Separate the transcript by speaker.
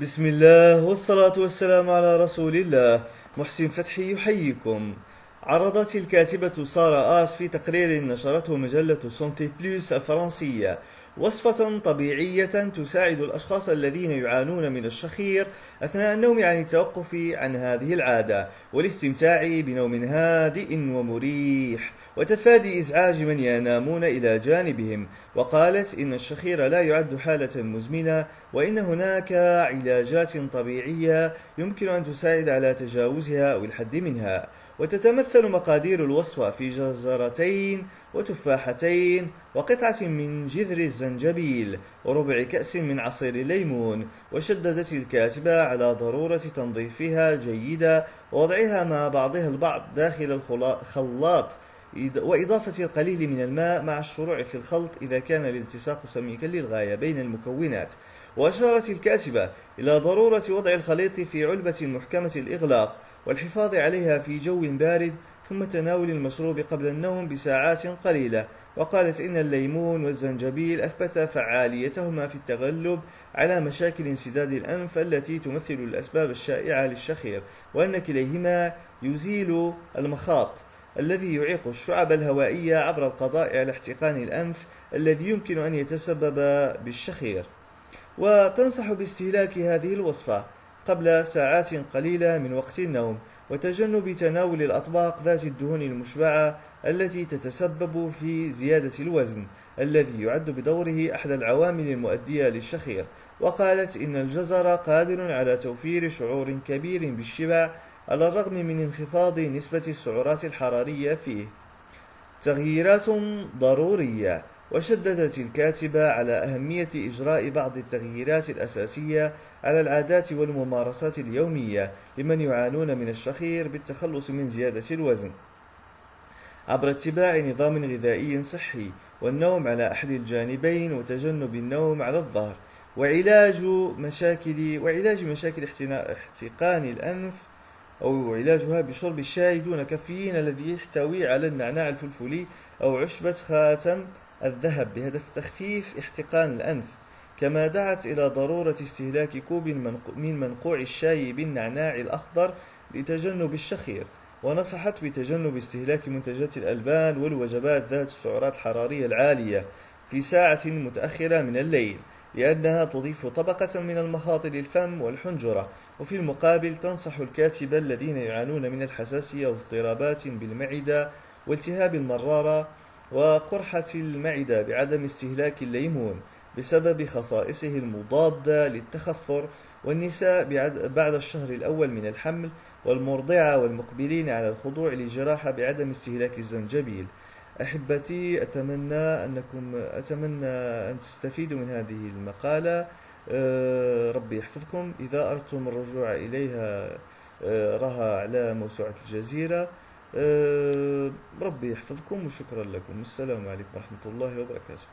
Speaker 1: بسم الله والصلاة والسلام على رسول الله. محسن فتحي يحييكم. عرضت الكاتبة سارة في تقرير نشرته مجلة سونتي بلوس الفرنسية وصفة طبيعية تساعد الأشخاص الذين يعانون من الشخير أثناء النوم عن التوقف عن هذه العادة والاستمتاع بنوم هادئ ومريح وتفادي إزعاج من ينامون إلى جانبهم. وقالت إن الشخير لا يعد حالة مزمنة، وإن هناك علاجات طبيعية يمكن أن تساعد على تجاوزها أو الحد منها. وتتمثل مقادير الوصفة في جزرتين وتفاحتين وقطعة من جذر الزنجبيل وربع كأس من عصير الليمون. وشددت الكاتبة على ضرورة تنظيفها جيدا ووضعها مع بعضها البعض داخل الخلاط وإضافة القليل من الماء مع الشروع في الخلط إذا كان الالتصاق سميكا للغاية بين المكونات. وأشارت الكاتبة إلى ضرورة وضع الخليط في علبة محكمة الإغلاق والحفاظ عليها في جو بارد ثم تناول المشروب قبل النوم بساعات قليلة. وقالت إن الليمون والزنجبيل أثبت فعاليتهما في التغلب على مشاكل انسداد الأنف التي تمثل الأسباب الشائعة للشخير، وأن كليهما يزيل المخاط الذي يعيق الشعب الهوائية عبر القضاء على احتقان الأنف الذي يمكن أن يتسبب بالشخير. وتنصح باستهلاك هذه الوصفة قبل ساعات قليلة من وقت النوم، وتجنب تناول الأطباق ذات الدهون المشبعة التي تتسبب في زيادة الوزن الذي يعد بدوره أحد العوامل المؤدية للشخير. وقالت إن الجزر قادر على توفير شعور كبير بالشبع على الرغم من انخفاض نسبة السعرات الحرارية فيه. تغييرات ضرورية. وشددت الكاتبة على أهمية إجراء بعض التغييرات الأساسية على العادات والممارسات اليومية لمن يعانون من الشخير بالتخلص من زيادة الوزن عبر اتباع نظام غذائي صحي والنوم على أحد الجانبين وتجنب النوم على الظهر وعلاج مشاكل احتقان الأنف أو علاجها بشرب الشاي دون كافيين الذي يحتوي على النعناع الفلفلي أو عشبة خاتم الذهب بهدف تخفيف احتقان الأنف. كما دعت إلى ضرورة استهلاك كوب من منقوع الشاي بالنعناع الأخضر لتجنب الشخير. ونصحت بتجنب استهلاك منتجات الألبان والوجبات ذات السعرات الحرارية العالية في ساعة متأخرة من الليل لأنها تضيف طبقة من المخاط للفم والحنجرة. وفي المقابل تنصح الكاتبة الذين يعانون من الحساسية واضطرابات بالمعدة والتهاب المرارة وقرحة المعدة بعدم استهلاك الليمون بسبب خصائصه المضادة للتخثر، والنساء بعد الشهر الأول من الحمل، والمرضعة والمقبلين على الخضوع لجراحة بعدم استهلاك الزنجبيل. أحبتي، أتمنى أن تستفيدوا من هذه المقالة. ربي يحفظكم. إذا أردتم الرجوع إليها راها على موسوعة الجزيرة. ربي يحفظكم وشكرا لكم. السلام عليكم ورحمة الله وبركاته.